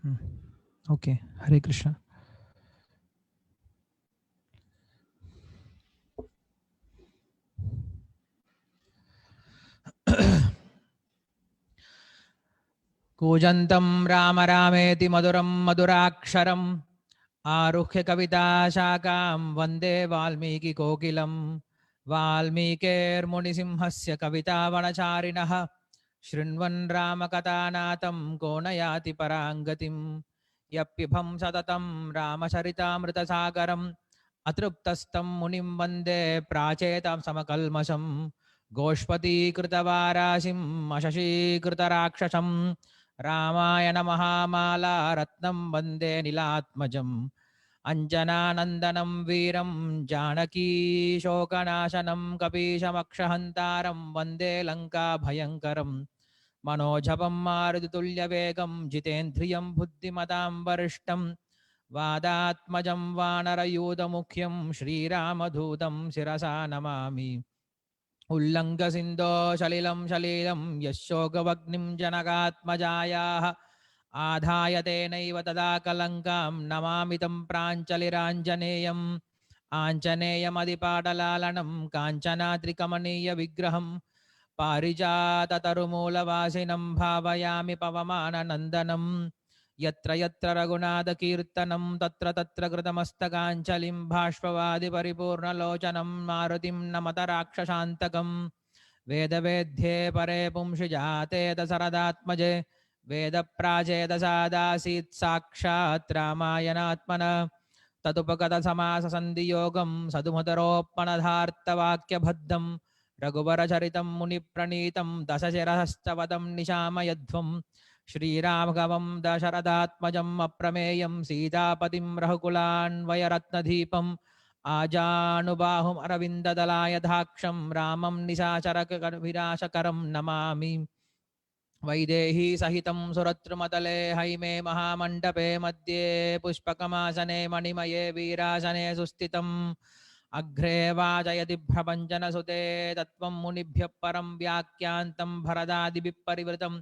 Okay, Hare Krishna. कूजन्तं Ram रामेति मधुरं मधुराक्षरम् आरुह्य कविताशाखां वन्दे वाल्मीकिकोकिलं वाल्मीकेर्मुनिसिंहस्य कवितावनचारिणः शृण्वन् रामकथानाथं को न याति पराङ्गतिं यप्पिभं सततं रामचरितामृतसागरम् अतृप्तस्तं मुनिं वन्दे प्राचेतां समकल्मषं गोष्पदीकृतवाराशिम् अशशीकृतराक्षसं रामायण महामाला रत्नं वन्दे नीलात्मजम् अंजनानन्दनं वीरं जानकी शोकनाशनं कपीशमक्षहन्तारं वन्दे लङ्काभयङ्करम् मनोजवं मारुततुल्यवेगं जितेन्द्रियं बुद्धिमतां वरिष्ठं वादात्मजं वानरयूथमुख्यं श्रीरामदूतं शिरसा नमामि उल्लङ्घसिन्धो सलिलं सलीलं यशोकवग्निं जनकात्मजायाः आधाय तेनैव तदा कलङ्कां नमामि तं प्राञ्जलिराञ्जनेयम् आञ्जनेयमधिपाटलालनं काञ्चनाद्रिकमनीयविग्रहं पारिजाततरुमूलवासिनं भावयामि पवमाननन्दनं यत्र यत्र रघुनाथकीर्तनं तत्र तत्र कृतमस्तकाञ्जलिं बाष्पवादिपरिपूर्णलोचनं मारुतिं नमत राक्षसान्तकं वेदवेद्ये परे पुंसि जाते दशरथात्मजे वेदप्राचेदसादासीत् साक्षात् रामायणात्मन तदुपगतसमाससन्धियोगं सदुमतरोपणधार्तवाक्यबद्धं रघुवरचरितं मुनिप्रणीतं दशशिरहस्तवदं निशामयध्वं श्रीरामगवं दशरथात्मजम् अप्रमेयं सीतापतिं रघुकुलान्वयरत्नदीपम् आजानुबाहुमरविन्ददलायधाक्षं रामं निशाचरविनाशकरं नमामि वैदेही सहितं सुरत्रुमतले हैमे महामण्डपे मध्ये पुष्पकमासने मणिमये वीरासने सुस्थितम् अग्रे वाचयति प्रपञ्चनसुते तत्त्वं मुनिभ्यः परं व्याख्यान्तं भरदादिभिः परिवृतं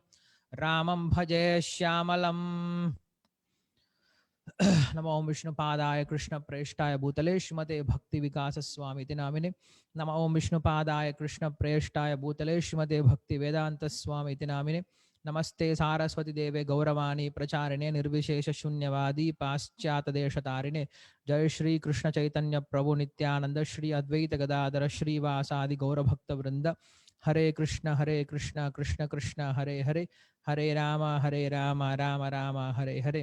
रामं भजे श्यामलम् नमो ओं विष्णुपादाय कृष्णप्रेष्ठाय भूतले श्रीमते भक्तिविकासस्वामिति नामिने नमो ओं विष्णुपादाय कृष्णप्रेष्ठाय भूतले श्रीमते भक्तिवेदान्तस्वामिति नामिने नमस्ते सारस्वती देवे गौरवाणी प्रचारिणे निर्विशेषशून्यवादी पाश्चातदेशतारिणे जय श्री कृष्ण चैतन्य प्रभु नित्यानंद श्री अद्वैत गदाधर श्रीवासादि गौरभक्तवृंद हरे कृष्ण कृष्ण कृष्ण हरे हरे हरे राम राम राम हरे हरे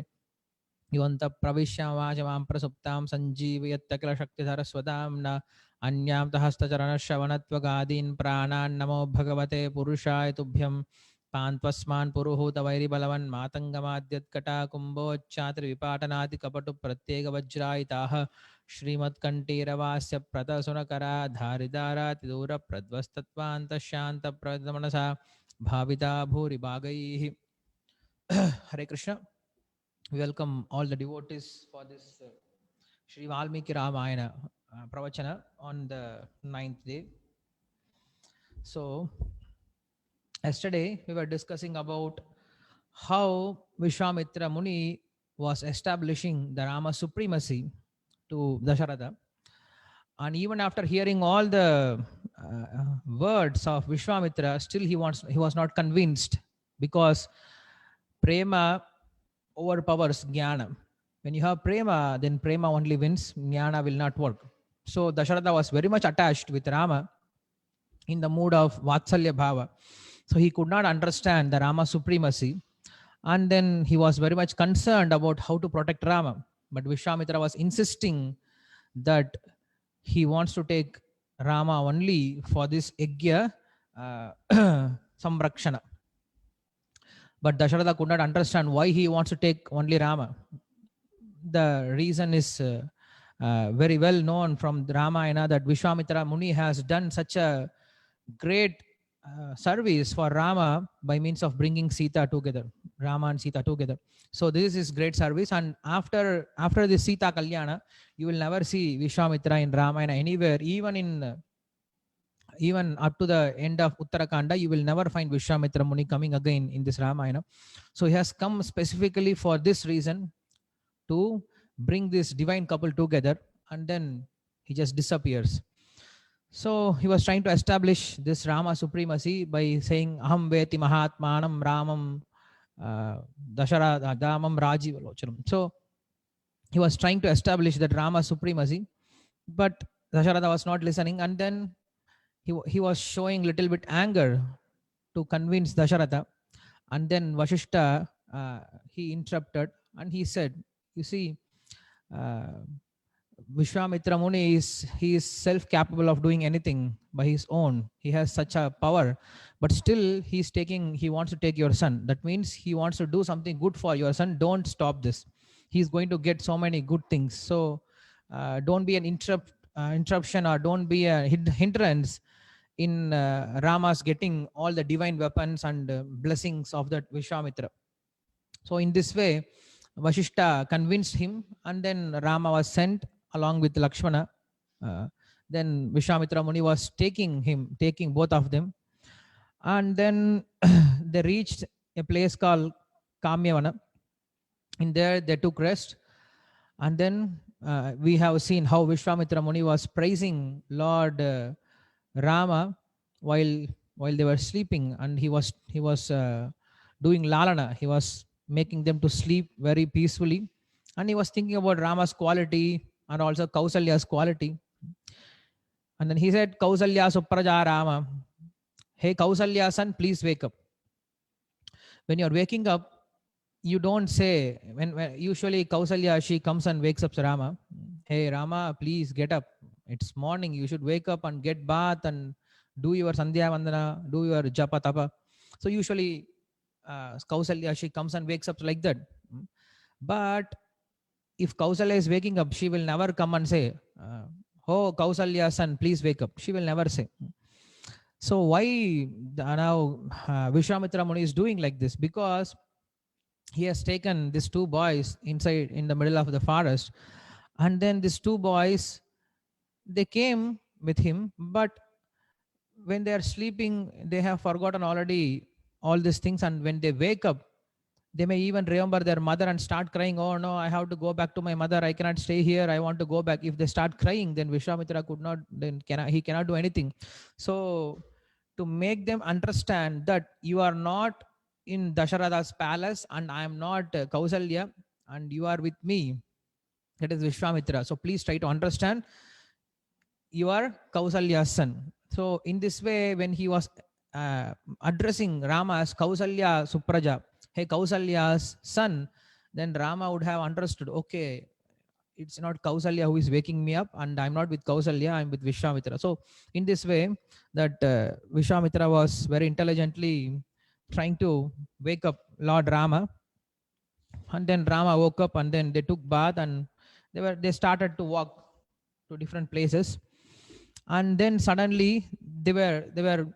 युवंत प्रविश्य वाचमां प्रसुप्तां सञ्जीवयत्यखिलशक्तिधरस्वतां न अन्यां हस्तचरणश्रवणत्वगादीन् प्राणान् नमो भगवते पुरुषाय तुभ्यं पान्त्वस्मान् पुरुहूतवैरिबलवन् मातङ्गमाद्यत्कटाकुम्भोच्चात्रिविपाटनादिकपटुप्रत्येकवज्रायिताः श्रीमत्कण्ठीरवास्य प्रतसुनकरा धारिदारातिदूरप्रध्वस्तत्वान्तशान्तप्रदमनसा भाविता भूरि भागैः हरे Krishna. We welcome all the devotees for this Sri Valmiki Ramayana pravachana on the 9th day. So, yesterday we were discussing about how Vishwamitra Muni was establishing the Rama supremacy to Dasharatha. And even after hearing all the words of Vishwamitra, still he was not convinced, because prema overpowers jnana. When you have prema, then prema only wins, jnana will not work. So Dasharatha was very much attached with Rama in the mood of Vatsalya Bhava. So he could not understand the Rama supremacy. And then he was very much concerned about how to protect Rama. But Vishwamitra was insisting that he wants to take Rama only for this Yajna Samrakshana. But Dasharatha could not understand why he wants to take only Rama. The reason is very well known from Ramayana, that Vishwamitra Muni has done such a great service for Rama by means of bringing Sita together, Rama and Sita together. So this is his great service. And after the Sita Kalyana, you will never see Vishwamitra in Ramayana anywhere, even in even up to the end of Uttarakanda, you will never find Vishwamitra Muni coming again in this Ramayana. So he has come specifically for this reason, to bring this divine couple together, and then he just disappears. So he was trying to establish this Rama supremacy by saying Aham Veti Mahatmanam Ramam Dasharada Damam Rajivalocharam. So he was trying to establish that Rama supremacy, but Dasharada was not listening, and then he was showing little bit anger to convince Dasharatha, and then Vashishta he interrupted and he said, "You see, uh, Vishwamitra Muni is self-capable of doing anything by his own. He has such a power, but still he wants to take your son. That means he wants to do something good for your son. Don't stop this. He's going to get so many good things. So don't be an interruption, or don't be a hindrance in Rama's getting all the divine weapons and blessings of that Vishwamitra." So in this way, Vashishta convinced him, and then Rama was sent along with Lakshmana. Then Vishwamitra Muni was taking both of them, and then they reached a place called Kamyavana. In there, they took rest, and then we have seen how Vishwamitra Muni was praising Lord Rama while they were sleeping, and he was doing lalana. He was making them to sleep very peacefully, and he was thinking about Rama's quality and also Kausalya's quality. And then he said, "Kausalya Supraja Rama, hey Kausalya son, please wake up." When you're waking up, you don't say, when usually Kausalya, she comes and wakes up Rama, "Hey Rama, please get up. It's morning. You should wake up and get bath and do your Sandhya Vandana, do your Japa Tapa." So usually Kausalya, she comes and wakes up like that. But if Kausalya is waking up, she will never come and say, "Oh Kausalya son, please wake up." She will never say. So why now Vishwamitra Muni is doing like this? Because he has taken these two boys inside in the middle of the forest, and then these two boys, they came with him, but when they are sleeping, they have forgotten already all these things, and when they wake up, they may even remember their mother and start crying, "Oh no, I have to go back to my mother. I cannot stay here. I want to go back." If they start crying, then Vishwamitra he cannot do anything. So to make them understand that you are not in Dasharatha's palace, and I am not Kausalya, and you are with me, that is Vishwamitra. So please try to understand, you are Kausalya's son. So in this way, when he was addressing Rama as Kausalya Supraja, hey Kausalya's son, then Rama would have understood, okay, it's not Kausalya who is waking me up, and I'm not with Kausalya, I'm with Vishwamitra. So in this way, that Vishwamitra was very intelligently trying to wake up Lord Rama, and then Rama woke up, and then they took bath, and they started to walk to different places, and then suddenly they were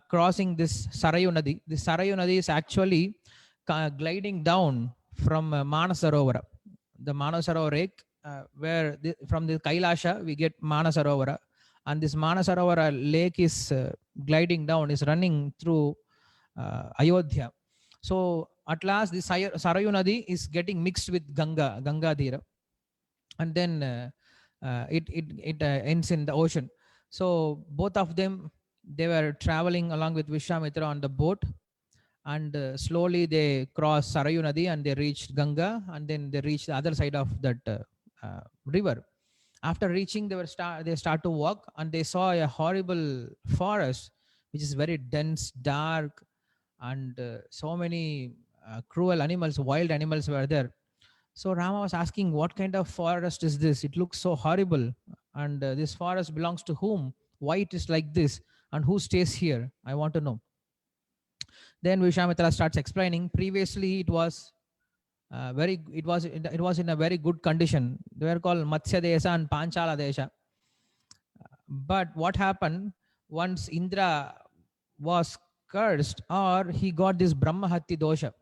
crossing this Sarayu Nadi. This Sarayu Nadi is actually gliding down from Manasarovara, the Manasarovara, where from the Kailasha we get Manasarovara, and this Manasarovara lake is gliding down, is running through Ayodhya. So at last the Sarayu Nadi is getting mixed with Gangadhira, and then it ends in the ocean. So both of them, they were traveling along with Vishwamitra on the boat, and slowly they crossed Sarayu Nadi, and they reached Ganga, and then they reached the other side of that river. After reaching, they start to walk, and they saw a horrible forest, which is very dense, dark, and so many cruel animals, wild animals were there. So Rama was asking, "What kind of forest is this? It looks so horrible. And this forest belongs to whom? Why it is like this? And who stays here? I want to know." Then Vishwamitra starts explaining. Previously, it was in a very good condition. They were called Matsya Desha and Panchala Desha. But what happened once Indra was cursed, or he got this Brahmahatti dosha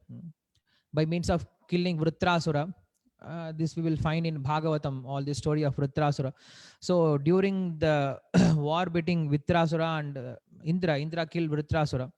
by means of killing Vritrasura. this we will find in Bhagavatam, all the story of Vritrasura. So during the war between Vritrasura and Indra killed Vritrasura,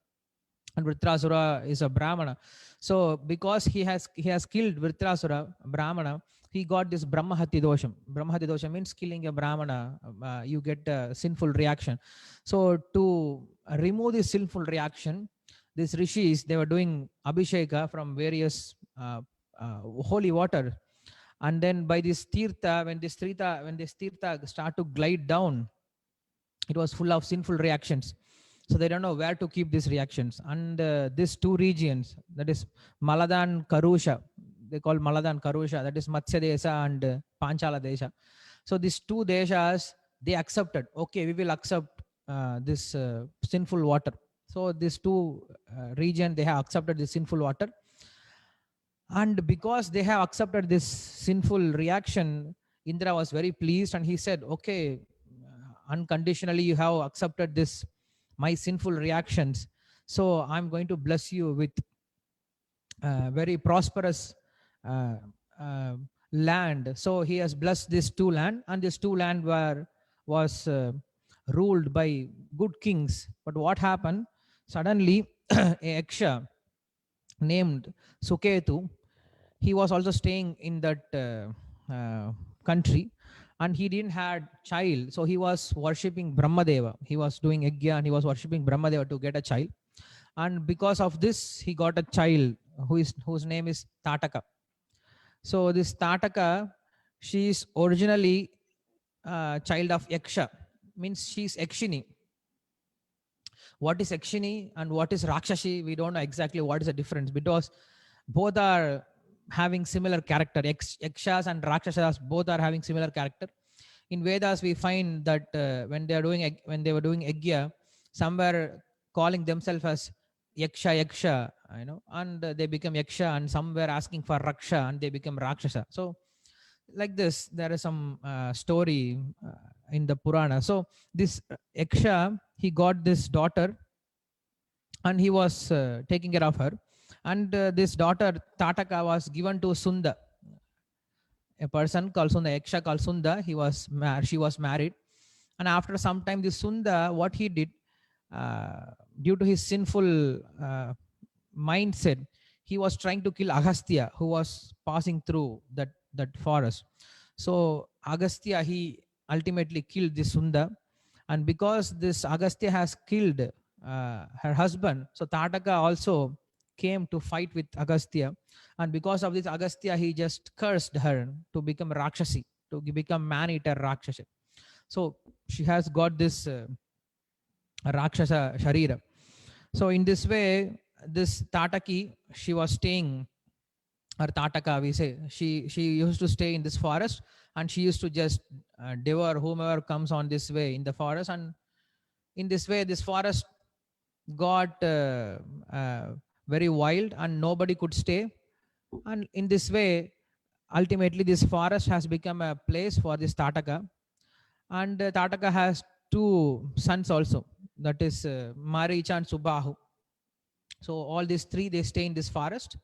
and Vritrasura is a Brahmana. So because he has killed Vritrasura, Brahmana, he got this Brahmahati dosham. Brahmahati dosham means killing a Brahmana, you get a sinful reaction. So to remove this sinful reaction, these rishis, they were doing abhisheka from various holy water, and then by this tirtha, when this tirtha start to glide down, it was full of sinful reactions. So they don't know where to keep these reactions. And these two regions, that is Malada and Karusha, they call Malada and Karusha, that is Matsya Desha and Panchala Desha. So these two deshas, they accepted, okay, we will accept this sinful water. So these two region, they have accepted the sinful water. And because they have accepted this sinful reaction, Indra was very pleased, and he said, okay, unconditionally you have accepted this my sinful reactions, so I'm going to bless you with very prosperous uh, uh, land. So he has blessed this two land, and this two land was ruled by good kings. But what happened? Suddenly, a Yaksha named Suketu, he was also staying in that country, and he didn't had child, so he was worshipping Brahmadeva. He was doing yajna and he was worshipping Brahmadeva to get a child, and because of this he got a child whose name is Tataka. So this Tataka, she is originally child of Yaksha, means she's Yakshini. What is Yakshini and what is Rakshashi, we don't know exactly what is the difference, because both are having similar character. Yakshas and Rakshasas both are having similar character. In Vedas, we find that when they were doing Yajna, some were calling themselves as Yaksha, and they become Yaksha, and some were asking for Raksha, and they become Rakshasa. So like this, there is some story in the Purana. So this Yaksha, he got this daughter, and he was taking care of her. And this daughter Tataka was given to Sunda, a person called Sunda, Yaksha called Sunda. She was married, and after some time, this Sunda, what he did, due to his sinful mindset, he was trying to kill Agastya, who was passing through that forest. So Agastya, he ultimately killed this Sunda, and because this Agastya has killed her husband, so Tataka also came to fight with Agastya, and because of this Agastya, he just cursed her to become Rakshasi, to become man-eater Rakshasi. So she has got this Rakshasa Sharira. So in this way, this Tataki, she was staying, or Tataka, we say, she used to stay in this forest, and she used to just devour whomever comes on this way in the forest. And in this way, this forest got very wild, and nobody could stay. And in this way, ultimately, this forest has become a place for this Tataka. And Tataka has two sons also, that is Maricha and Subahu. So all these three, they stay in this forest,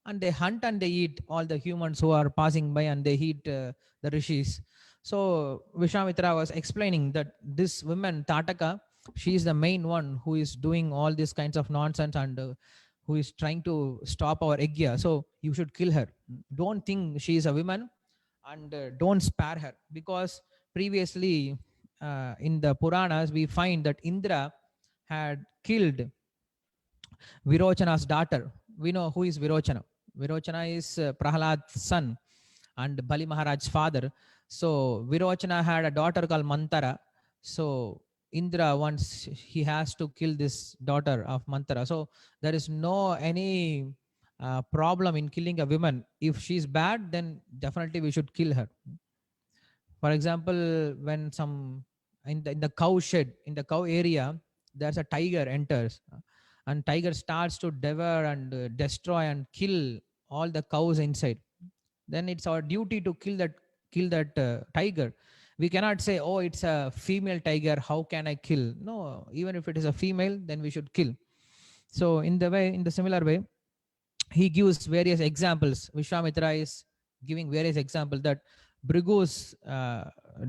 and they hunt and they eat all the humans who are passing by, and they eat the rishis. So Vishwamitra was explaining that this woman Tataka, she is the main one who is doing all these kinds of nonsense, and who is trying to stop our Yajna. So you should kill her. Don't think she is a woman, and don't spare her, because previously in the Puranas we find that Indra had killed Virochana's daughter. We know who is Virochana. Virochana is Prahlad's son and Bali Maharaj's father. So Virochana had a daughter called Mantara. So Indra, once he has to kill this daughter of Mantara. So there is no any problem in killing a woman. If she's bad, then definitely we should kill her. For example, when some in the cow shed, in the cow area, there's a tiger enters, and tiger starts to devour and destroy and kill all the cows inside. Then it's our duty to kill that tiger. We cannot say, oh, it's a female tiger, how can I kill? No, even if it is a female, then we should kill. So in the similar way, he gives various examples. Vishwamitra is giving various examples that Brigu's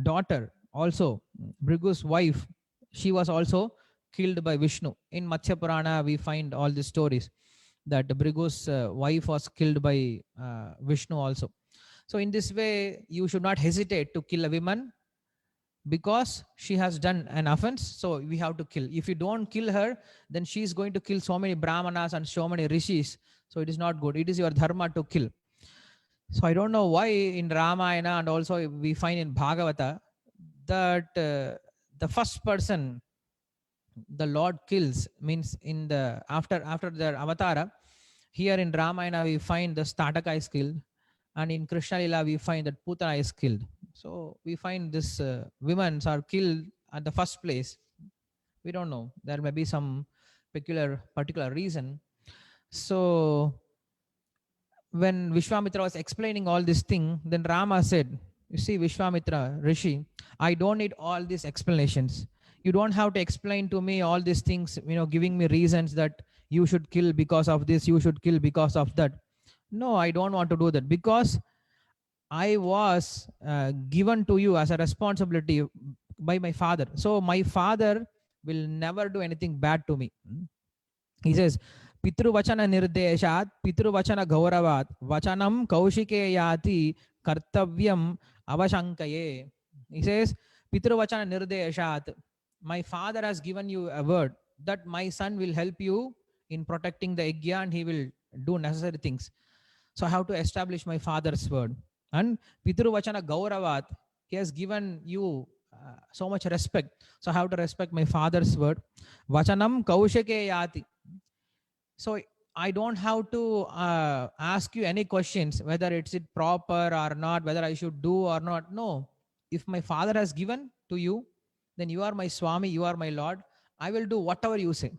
daughter also, Brigu's wife, she was also killed by Vishnu. In Matsya Purana we find all these stories that Brigu's wife was killed by Vishnu also. So in this way you should not hesitate to kill a woman because she has done an offense. So we have to kill. If you don't kill her, then she is going to kill so many brahmanas and so many rishis. So it is not good. It is your dharma to kill. So I don't know why in Ramayana and also we find in Bhagavata that the first person the Lord kills means in the after their avatara. Here in Ramayana we find the Stataka is killed, and in Krishna Lila we find that Putana is killed. So we find this women are killed at the first place. We don't know. There may be some particular reason. So when Vishwamitra was explaining all this thing, then Rama said, "You see, Vishwamitra, Rishi, I don't need all these explanations. You don't have to explain to me all these things, giving me reasons that you should kill because of this, you should kill because of that. No, I don't want to do that because I was given to you as a responsibility by my father. So my father will never do anything bad to me." He says, "Pitruvachana nirdeshat, Pitruvachana gauravat, Vachanam kaushikeyati, Kartavyam avashankaye." He says, "Pitruvachana nirdeshat, my father has given you a word that my son will help you in protecting the yajna and he will do necessary things. So I have to establish my father's word. And Pitruvachana gauravat, he has given you so much respect. So I have to respect my father's word. Vachanam kaushikeyati." So I don't have to ask you any questions whether it's it proper or not, whether I should do or not. No, if my father has given to you, then you are my Swami, you are my Lord. I will do whatever you say.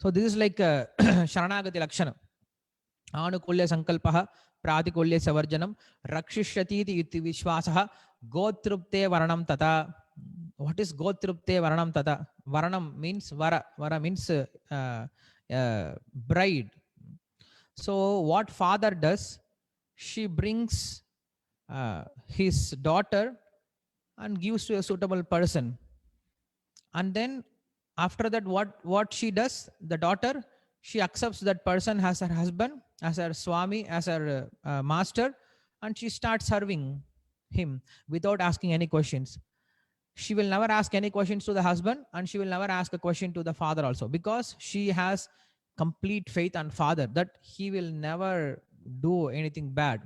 So this is like Sharanagati Lakshana. Anukulya Sankalpaha, Pratikulya Savarjanam, Rakshishyati iti Vishwasaha, Gotrupte Varanam Tata. What is Gotrupte Varanam Tata? Varanam means Vara. Vara means bride. So what father does, she brings his daughter and gives to a suitable person. And then after that, what she does, the daughter, she accepts that person as her husband, as her Swami, as her master, and she starts serving him without asking any questions. She will never ask any questions to the husband, and she will never ask a question to the father also, because she has complete faith on father that he will never do anything bad.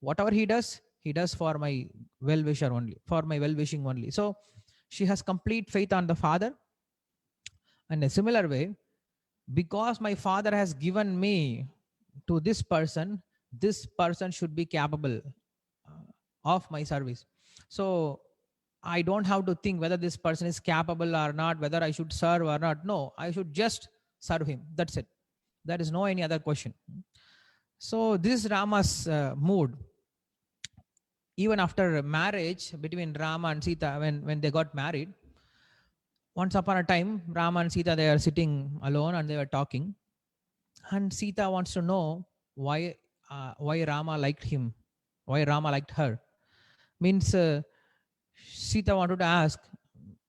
Whatever he does for my well-wisher only, for my well-wishing only. So she has complete faith on the father. And a similar way, because my father has given me to this person should be capable of my service. So I don't have to think whether this person is capable or not, whether I should serve or not. No, I should just serve him. That's it. There is no any other question. So this is Rama's mood. Even after marriage between Rama and Sita, when they got married, once upon a time, Rama and Sita, they are sitting alone and they were talking. And Sita wants to know why Rama liked him, why Rama liked her. Means Sita wanted to ask,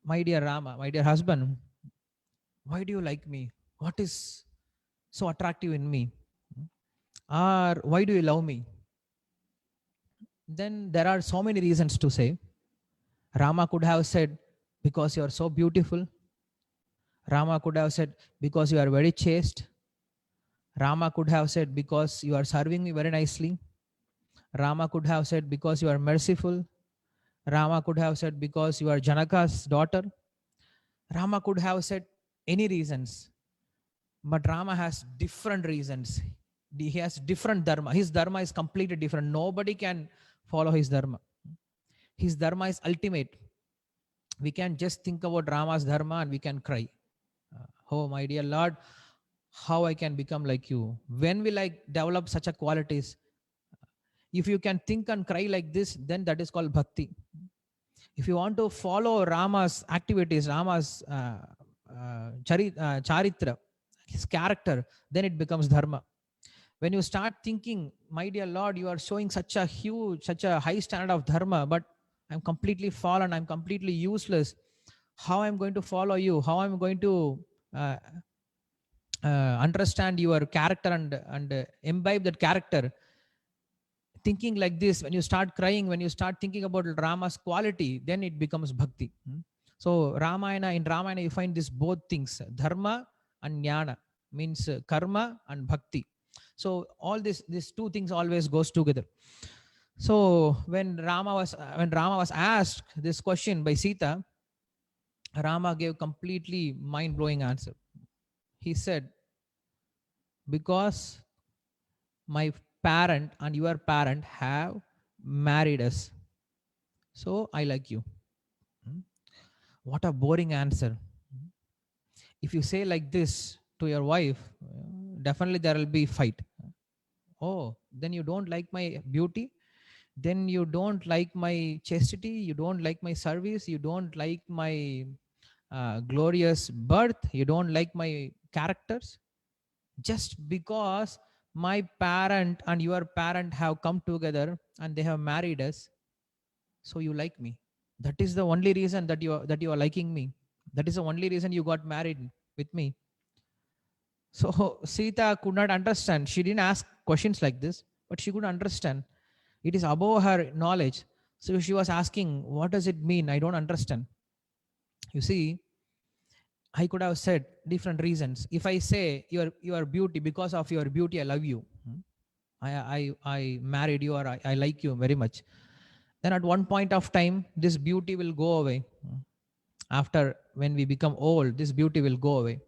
"My dear Rama, my dear husband, why do you like me? What is so attractive in me? Or why do you love me?" Then there are so many reasons to say. Rama could have said, "Because you are so beautiful." Rama could have said, "Because you are very chaste." Rama could have said, "Because you are serving me very nicely." Rama could have said, "Because you are merciful." Rama could have said, "Because you are Janaka's daughter." Rama could have said any reasons. But Rama has different reasons. He has different dharma. His dharma is completely different. Nobody can follow his dharma. His dharma is ultimate. We can just think about Rama's dharma and we can cry. Oh, my dear Lord, how I can become like you? When will I develop such a qualities? If you can think and cry like this, then that is called bhakti. If you want to follow Rama's activities, Rama's charitra, his character, then it becomes dharma. When you start thinking, my dear Lord, you are showing such a huge, such a high standard of dharma, but I'm completely fallen, I'm completely useless. How I'm going to follow you? How I'm going to uh, understand your character and imbibe that character? Thinking like this, when you start crying, when you start thinking about Rama's quality, then it becomes bhakti. So Ramayana, in Ramayana, you find this both things, dharma and jnana, means karma and bhakti. So all these two things always goes together. So when Rama was asked this question by Sita, Rama gave completely mind blowing answer. He said, because my parent and your parent have married us, so I like you. Hmm? What a boring answer. If you say like this to your wife, definitely there will be fight. Oh, then you don't like my beauty? Then you don't like my chastity? You don't like my service? You don't like my glorious birth? You don't like my characters? Just because my parent and your parent have come together and they have married us, so you like me? That is the only reason that you are liking me? That is the only reason you got married with me? So Sita could not understand. She didn't ask questions like this, but she could understand. It is above her knowledge. So she was asking, what does it mean? I don't understand. You see, I could have said different reasons. If I say your beauty, because of your beauty, I love you. I married you, or I like you very much. Then at one point of time, this beauty will go away. After, when we become old, this beauty will go away.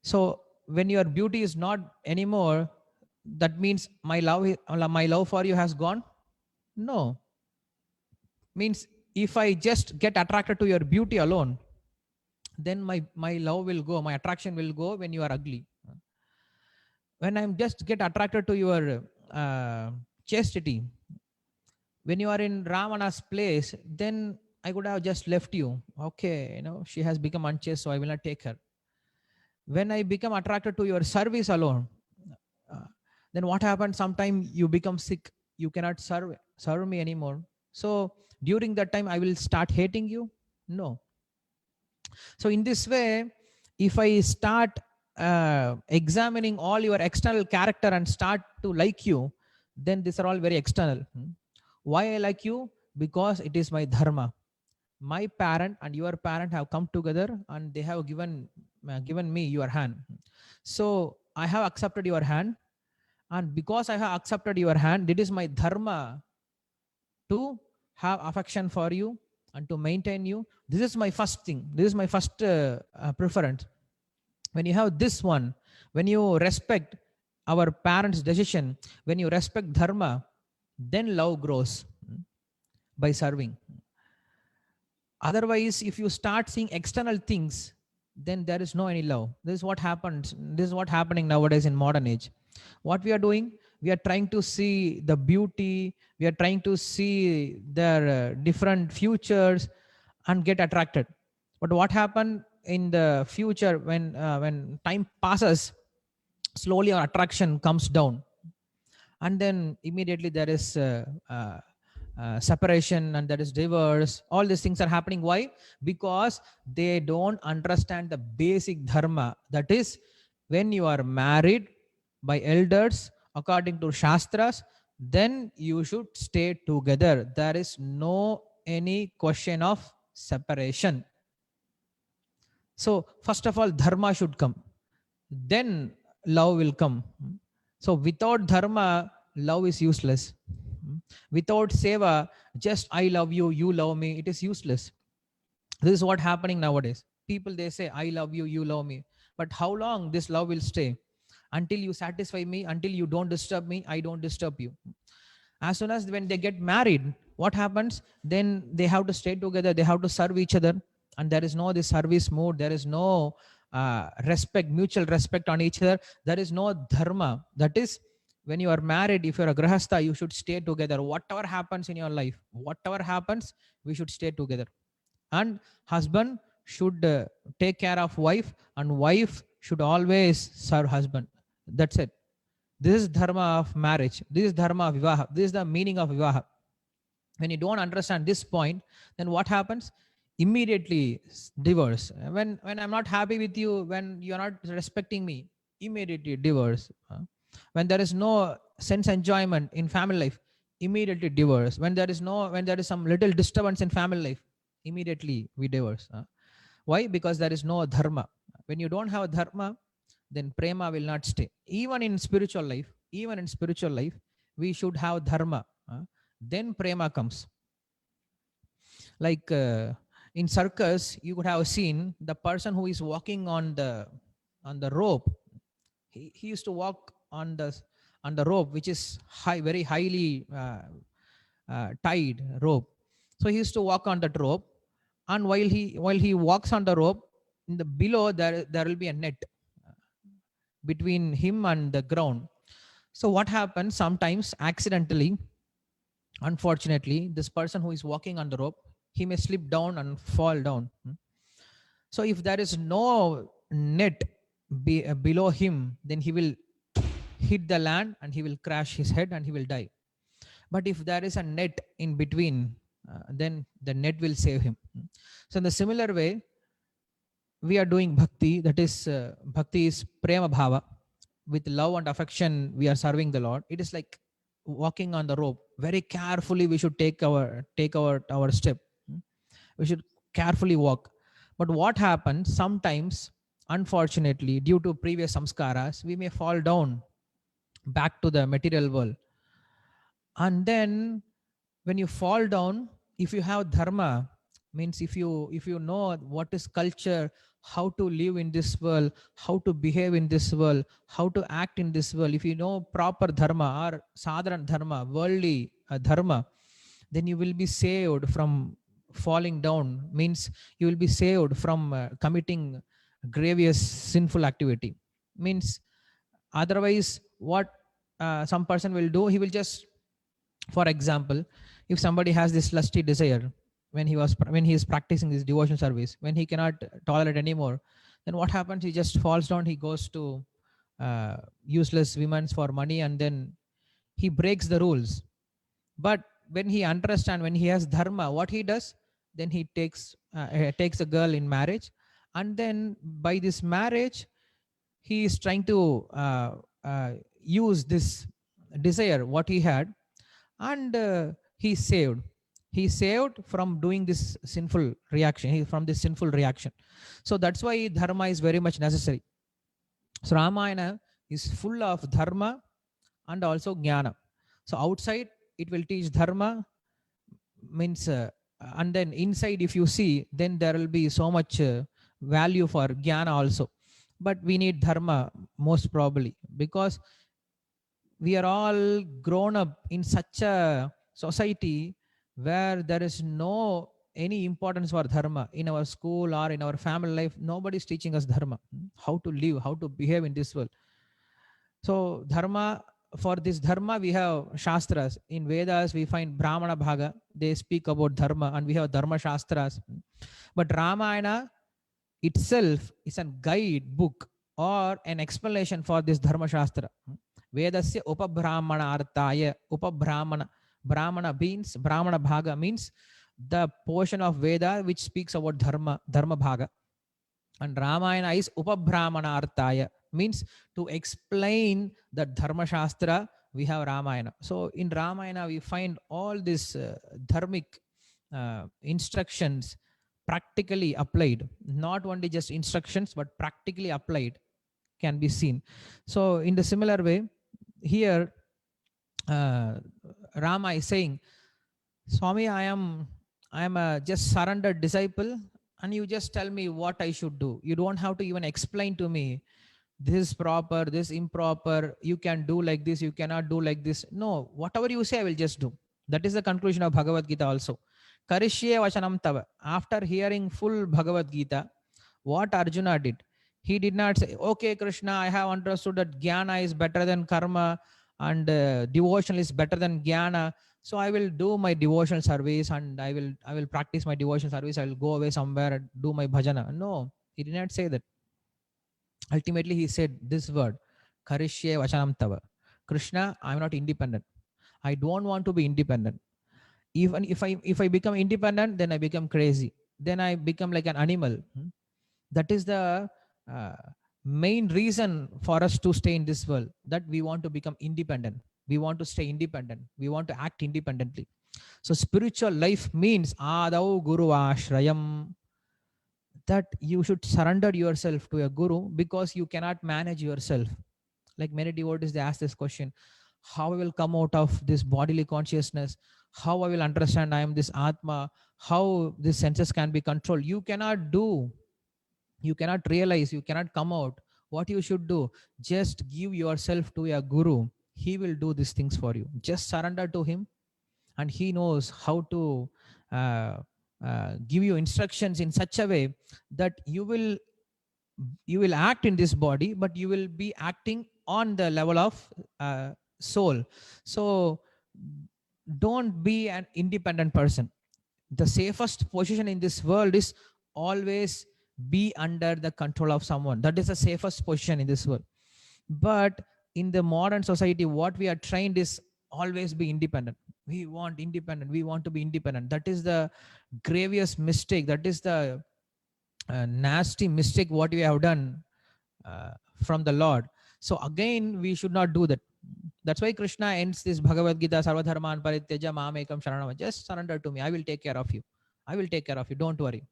So when your beauty is not anymore, that means my love for you has gone? No. Means if I just get attracted to your beauty alone, then my love will go, my attraction will go when you are ugly. When I'm just get attracted to your chastity, when you are in Ravana's place, then I could have just left you. Okay, she has become unchaste, so I will not take her. When I become attracted to your service alone, uh, then what happens? Sometimes you become sick, you cannot serve me anymore. So during that time, I will start hating you? No. So in this way, if I start examining all your external character and start to like you, then these are all very external. Why I like you? Because it is my dharma. My parent and your parent have come together and they have given me your hand. So I have accepted your hand, and because I have accepted your hand, it is my dharma to have affection for you and to maintain you. This is my first thing. This is my first preference. When you have this one, when you respect our parents' decision, when you respect dharma, then love grows by serving. Otherwise, if you start seeing external things, then there is no any love. This is what happens. This is what happening nowadays in modern age. What we are doing, we are trying to see the beauty, we are trying to see their different futures and get attracted. But what happened in the future, when time passes, slowly our attraction comes down, and then immediately there is separation, and there is divorce. All these things are happening. Why? Because they don't understand the basic dharma. That is, when you are married by elders according to shastras, then you should stay together. There is no any question of separation. So first of all, dharma should come, then love will come. So without dharma, love is useless. Without seva, just I love you, you love me, it is useless. This is what happening nowadays. People, they say I love you, you love me, but how long this love will stay? Until you satisfy me, until you don't disturb me, I don't disturb you. As soon as when they get married, what happens? Then they have to stay together, they have to serve each other, and there is no this service mood, there is no respect, mutual respect on each other, there is no dharma. That is, when you are married, if you're a grahastha, you should stay together. Whatever happens in your life, whatever happens, we should stay together. And husband should take care of wife, and wife should always serve husband. That's it. This is dharma of marriage. This is dharma of vivaha. This is the meaning of vivaha. When you don't understand this point, then what happens? Immediately divorce. When I'm not happy with you, when you're not respecting me, immediately divorce. When there is no sense enjoyment in family life, immediately divorce. When there is some little disturbance in family life, immediately we divorce. Why? Because there is no dharma. When you don't have dharma, then prema will not stay. Even in spiritual life, we should have dharma. Then prema comes. Like in circus, you could have seen the person who is walking on the rope. He used to walk on the rope, which is very highly tied rope. So he used to walk on that rope, and while he walks on the rope, in the below there will be a net between him and the ground. So what happens sometimes accidentally, unfortunately, this person who is walking on the rope, he may slip down and fall down. So if there is no net below him, then he will hit the land and he will crash his head and he will die. But if there is a net in between, then the net will save him. So in the similar way, we are doing bhakti. That is, bhakti is prema bhava. With love and affection, we are serving the Lord. It is like walking on the rope. Very carefully, we should take our step. We should carefully walk. But what happens sometimes, unfortunately, due to previous samskaras, we may fall down back to the material world. And then when you fall down, if you have dharma, means if you know what is culture, how to live in this world, how to behave in this world, how to act in this world, if you know proper dharma or sadharan dharma, worldly dharma, then you will be saved from falling down. Means you will be saved from committing grievous sinful activity. Means otherwise what some person will do, he will just, for example, if somebody has this lusty desire, when he is practicing this devotion service, when he cannot tolerate anymore, then what happens? He just falls down. He goes to useless women for money, and then he breaks the rules. But when he understands, when he has dharma, what he does, then he takes a girl in marriage, and then by this marriage, he is trying to use this desire what he had, and he's saved from doing this sinful reaction, from this sinful reaction. So that's why dharma is very much necessary. So Ramayana is full of dharma and also jnana. So outside it will teach dharma, means and then inside if you see, then there will be so much value for jnana also. But we need dharma most probably, because we are all grown up in such a society where there is no any importance for dharma. In our school or in our family life, nobody is teaching us dharma, how to live, how to behave in this world. So dharma, for this dharma we have shastras. In Vedas we find Brahmana Bhaga, they speak about dharma, and we have Dharma Shastras. But Ramayana itself is a guide book or an explanation for this Dharma Shastra. Vedasya Upabrahmana Arthaya. Upabrahmana. Brahmana means, Brahmana Bhaga means the portion of Veda which speaks about Dharma Bhaga. And Ramayana is Upabrahmana Arthaya, means to explain the Dharma Shastra, we have Ramayana. So in Ramayana we find all these dharmic instructions practically applied. Not only just instructions, but practically applied can be seen. So in the similar way, here Rama is saying, Swami, I am a just surrendered disciple, and you just tell me what I should do. You don't have to even explain to me this is proper, this improper, you can do like this, you cannot do like this. No, whatever you say, I will just do. That is the conclusion of Bhagavad Gita also. Karishye Vachanam Tava. After hearing full Bhagavad Gita, what Arjuna did, he did not say, okay, Krishna, I have understood that jnana is better than karma, and devotion is better than jnana. So I will do my devotional service, and I will practice my devotional service. I will go away somewhere and do my bhajana. No, he did not say that. Ultimately, he said this word, Karishye Vachanam Tava. Krishna, I'm not independent. I don't want to be independent. Even if I become independent, then I become crazy. Then I become like an animal. That is the uh, main reason for us to stay in this world, that we want to become independent. We want to stay independent. We want to act independently. So spiritual life means Adau Guru Ashrayam, that you should surrender yourself to a guru because you cannot manage yourself. Like many devotees, they ask this question: how I will come out of this bodily consciousness? How I will understand I am this Atma? How these senses can be controlled? You cannot do. You cannot realize. You cannot come out. What you should do? Just give yourself to a guru. He will do these things for you. Just surrender to him, and he knows how to give you instructions in such a way that you will act in this body, but you will be acting on the level of soul. So don't be an independent person. The safest position in this world is always be under the control of someone. That is the safest position in this world. But in the modern society, what we are trained is always be independent. We want independent. We want to be independent. That is the gravest mistake. That is the nasty mistake what we have done uh, from the Lord. So again, we should not do that. That's why Krishna ends this Bhagavad Gita, Sarvadharman Parityaja Mamekam Sharanam. Just surrender to me. I will take care of you. I will take care of you. Don't worry.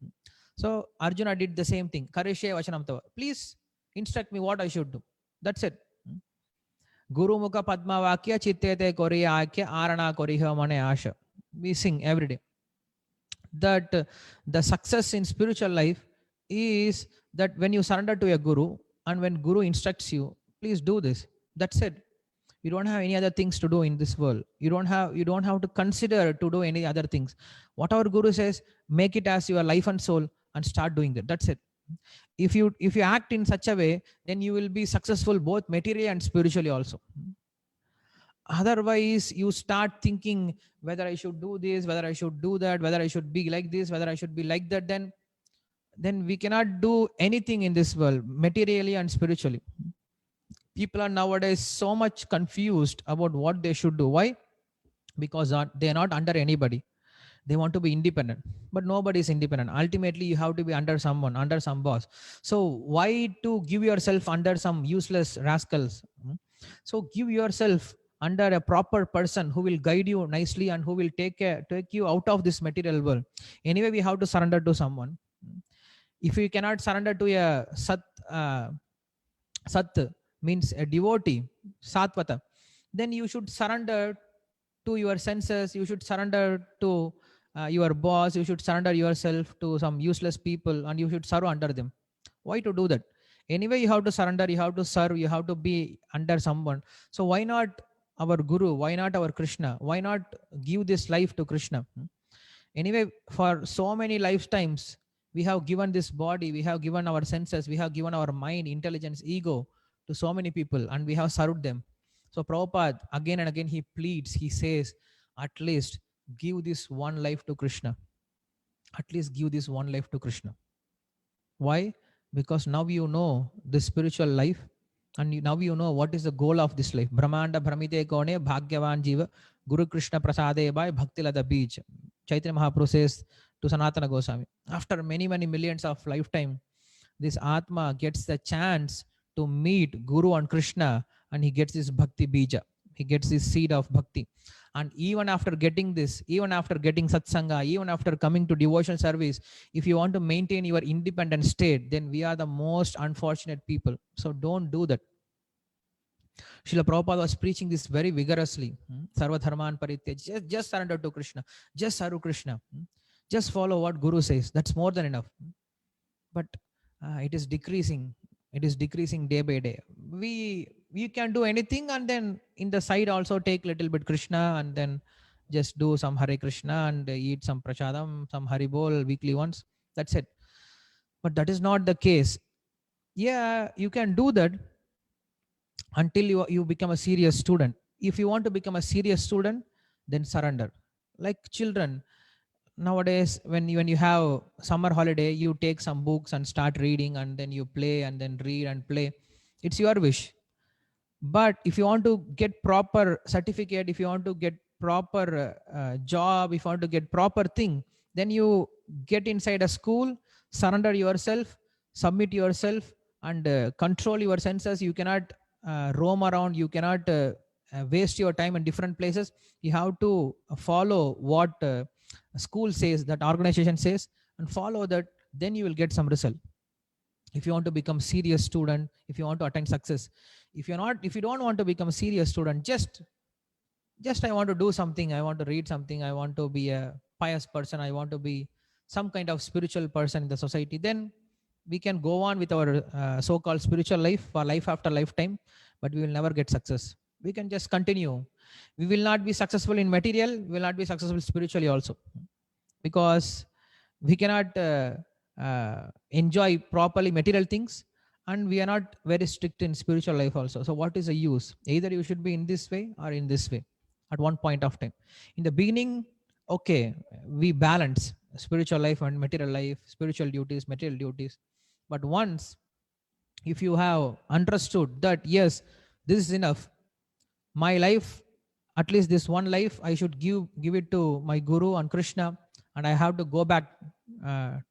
So Arjuna did the same thing. Karishe Vachanam Tava. Please instruct me what I should do. That's it. Guru Mukha Padma Vakya Chittete Koriya Akya Arana Koriha Mane Asha. We sing every day. That the success in spiritual life is that when you surrender to a guru, and when guru instructs you, please do this. That's it. You don't have any other things to do in this world. You don't have to consider to do any other things. What our guru says, make it as your life and soul and start doing that. That's it. If you act in such a way, then you will be successful both materially and spiritually also. Otherwise, you start thinking whether I should do this, whether I should do that, whether I should be like this, whether I should be like that, then we cannot do anything in this world materially and spiritually. People are nowadays so much confused about what they should do. Why? Because they are not under anybody. They want to be independent, but nobody is independent. Ultimately, you have to be under someone, under some boss. So why to give yourself under some useless rascals? So give yourself under a proper person who will guide you nicely and who will take you out of this material world. Anyway, we have to surrender to someone. If you cannot surrender to a uh, sat means a devotee, satvata, then you should surrender to your senses. You should surrender to your boss. You should surrender yourself to some useless people, and you should serve under them. Why to do that? Anyway, you have to surrender, you have to serve, you have to be under someone. So why not our guru? Why not our Krishna? Why not give this life to Krishna? Anyway, for so many lifetimes, we have given this body, we have given our senses, we have given our mind, intelligence, ego to so many people, and we have served them. So Prabhupada, again and again, he pleads, he says, at least give this one life to Krishna. At least give this one life to Krishna. Why? Because now you know the spiritual life, and now you know what is the goal of this life. Brahmanda Brahmite Kone Bhagyavan Jiva Guru Krishna Prasade by Bhakti Lada Beach. Chaitanya Mahaprabhu says to Sanatana Goswami, after many, many millions of lifetime, this Atma gets the chance to meet Guru and Krishna, and he gets this Bhakti Bija. He gets this seed of Bhakti. And even after getting this, even after getting Satsanga, even after coming to devotional service, if you want to maintain your independent state, then we are the most unfortunate people. So don't do that. Srila Prabhupada was preaching this very vigorously. Sarva Dharman Paritya. Just surrender to Krishna. Just serve Krishna. Just follow what Guru says. That's more than enough. But it is decreasing. It is decreasing day by day. We can do anything, and then in the side also take little bit Krishna, and then just do some Hare Krishna and eat some prashadam, some Haribol weekly once. That's it. But that is not the case. Yeah, you can do that until you become a serious student. If you want to become a serious student, then surrender. Like children, nowadays when you have summer holiday, you take some books and start reading, and then you play and then read and play. It's your wish. But if you want to get proper certificate, if you want to get proper job, if you want to get proper thing, then you get inside a school, surrender yourself, submit yourself, and control your senses. You cannot roam around, you cannot waste your time in different places. You have to follow what school says, that organization says, and follow that. Then you will get some result. If you want to become serious student, if you want to attain success, if you don't want to become a serious student, just I want to do something, I want to read something, I want to be a pious person, I want to be some kind of spiritual person in the society, then we can go on with our so-called spiritual life for life after lifetime, but we will never get success. We can just continue. We will not be successful in material, we will not be successful spiritually also, because we cannot enjoy properly material things, and we are not very strict in spiritual life also. So what is the use? Either you should be in this way or in this way at one point of time. In the beginning, okay, we balance spiritual life and material life, spiritual duties, material duties. But once, if you have understood that yes, this is enough, my life, at least this one life, I should give it to my guru and Krishna, and I have to go back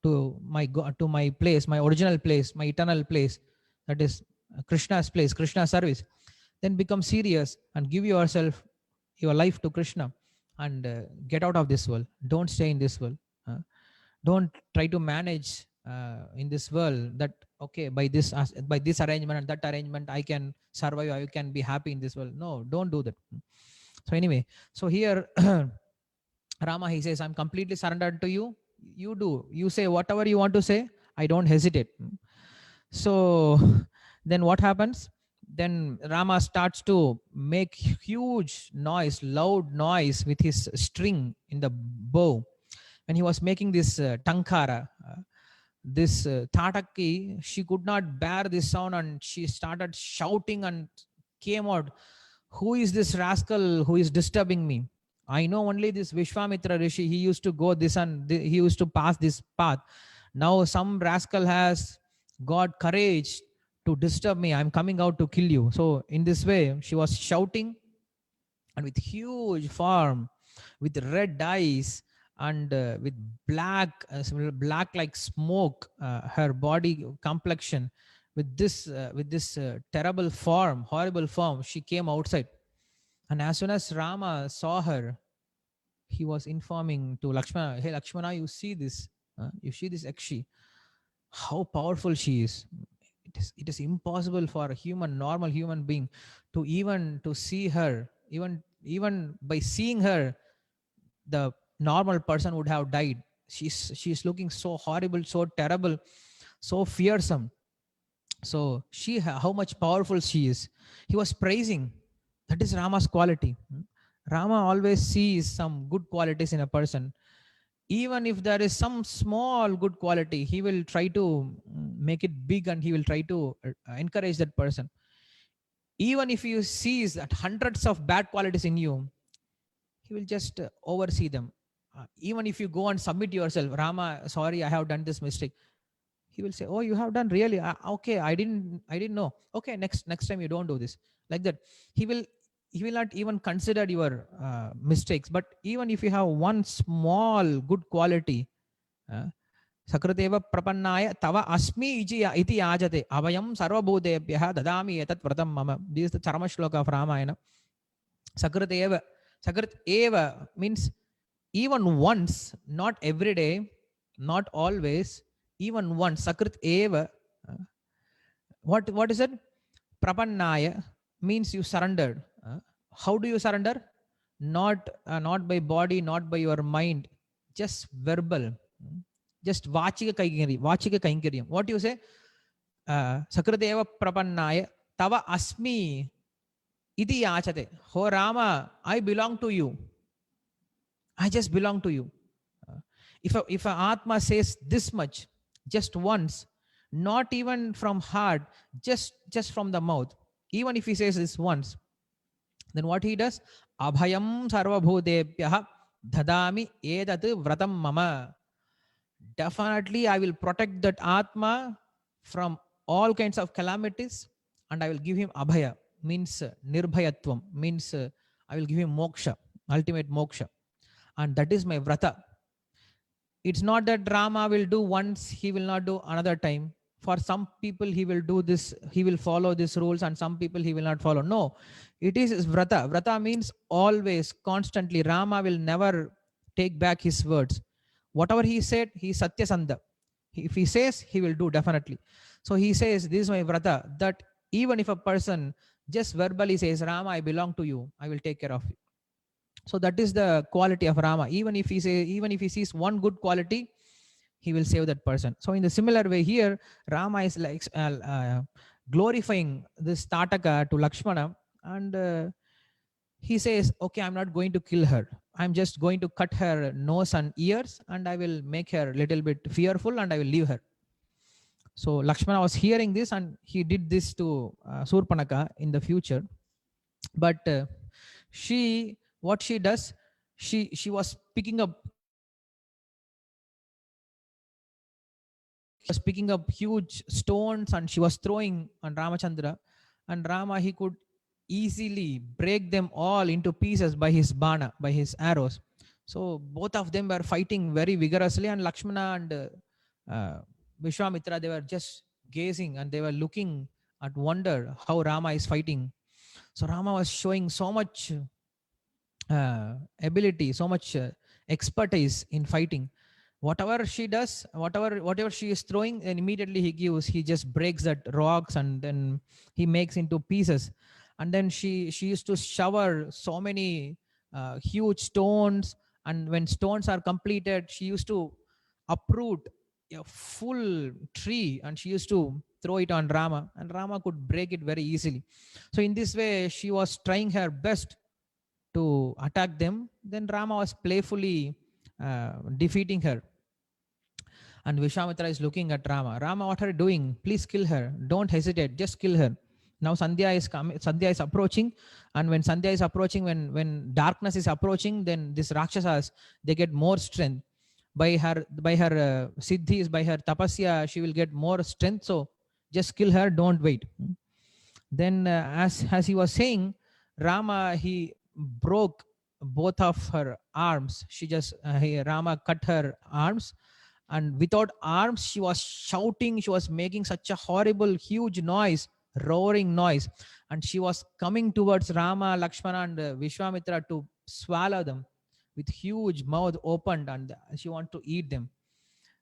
to my place, my original place, my eternal place, that is Krishna's place, Krishna's service. Then become serious and give yourself, your life to Krishna, and get out of this world. Don't stay in this world. uh, don't try to manage in this world that okay, by this arrangement and that arrangement I can survive, I can be happy in this world. No, don't do that. So anyway, so here Rama, he says, I'm completely surrendered to you. You do. You say whatever you want to say. I don't hesitate. So then what happens? Then Rama starts to make huge noise, loud noise with his string in the bow. When he was making this tankara, this Tataki, she could not bear this sound and she started shouting and came out, who is this rascal who is disturbing me? I know only this Vishwamitra Rishi. He used to go this and he used to pass this path. Now some rascal has got courage to disturb me. I'm coming out to kill you. So in this way, she was shouting, and with huge form, with red eyes, and with black like smoke, her body complexion, with this terrible form, horrible form, she came outside. And as soon as Rama saw her, he was informing to Lakshmana, hey Lakshmana, you see this, you see this Akshi, how powerful she is. It is impossible for a human, normal human being, to even to see her. Even by seeing her, the normal person would have died. She's looking so horrible, so terrible, so fearsome. So how much powerful she is. He was praising. That is Rama's quality. Rama always sees some good qualities in a person. Even if there is some small good quality, he will try to make it big, and he will try to encourage that person. Even if he sees that hundreds of bad qualities in you, he will just oversee them. Even if you go and submit yourself, Rama, sorry, I have done this mistake, he will say, oh, you have done really, okay, I didn't know, okay, next time you don't do this, like that. He will not even consider your mistakes. But even if you have one small good quality, uh, Sakrateva prapannaya tava asmi iti ajate avayam sarvabhutebhyah dadami etat vratam mama. This is the Charma Shloka of Ramayana. Sakrateva. Sakrat eva means even once, not every day, not always, even once. Sakrit eva. What is it? Prapannaya means you surrendered. How do you surrender? Not by body, not by your mind, just verbal. Just vachika kainkariam. What do you say? Sakriteva prapannaya tava asmi iti yachate. Ho Rama, I belong to you. I just belong to you. If a Atma says this much, just once, not even from heart, just from the mouth, even if he says this once, then what he does? Abhayam sarvabhutebhyah dadami edat vratam mama. Definitely, I will protect that Atma from all kinds of calamities, and I will give him abhaya. means nirbhayatvam, means I will give him moksha, ultimate moksha, and that is my vrata. It's not that Rama will do once, he will not do another time. For some people, he will do this, he will follow these rules, and some people he will not follow. No, it is vrata. Vrata means always, constantly. Rama will never take back his words. Whatever he said, he is Satyasandha. If he says, he will do definitely. So he says, this is my vrata, that even if a person just verbally says, Rama, I belong to you, I will take care of you. So that is the quality of Rama. Even if he sees one good quality, he will save that person. So in the similar way here, Rama is like glorifying this Tataka to Lakshmana, and he says, okay, I'm not going to kill her, I'm just going to cut her nose and ears, and I will make her a little bit fearful, and I will leave her. So Lakshmana was hearing this, and he did this to Surpanaka in the future. But she what she does, she was picking up huge stones, and she was throwing on Ramachandra, and Rama, he could easily break them all into pieces by his bana, by his arrows. So both of them were fighting very vigorously, and Lakshmana and uh, Vishwamitra, they were just gazing, and they were looking at wonder how Rama is fighting. So Rama was showing so much ability, so much expertise in fighting. Whatever she does, whatever she is throwing, and immediately he just breaks that rocks, and then he makes into pieces. And then she used to shower so many huge stones, and when stones are completed, she used to uproot a full tree, and she used to throw it on Rama, and Rama could break it very easily. So in this way, she was trying her best to attack them. Then Rama was playfully defeating her. And Vishwamitra is looking at Rama. Rama, what are you doing? Please kill her. Don't hesitate. Just kill her. Now Sandhya is coming. Sandhya is approaching, and when Sandhya is approaching, when darkness is approaching, then this Rakshasas, they get more strength. By her siddhis, by her tapasya, she will get more strength. So just kill her. Don't wait. Then as he was saying, Rama, he broke both of her arms. Rama cut her arms, and without arms, she was shouting, she was making such a horrible huge noise, roaring noise, and she was coming towards Rama, Lakshmana, and Vishwamitra to swallow them with huge mouth opened, and she want to eat them.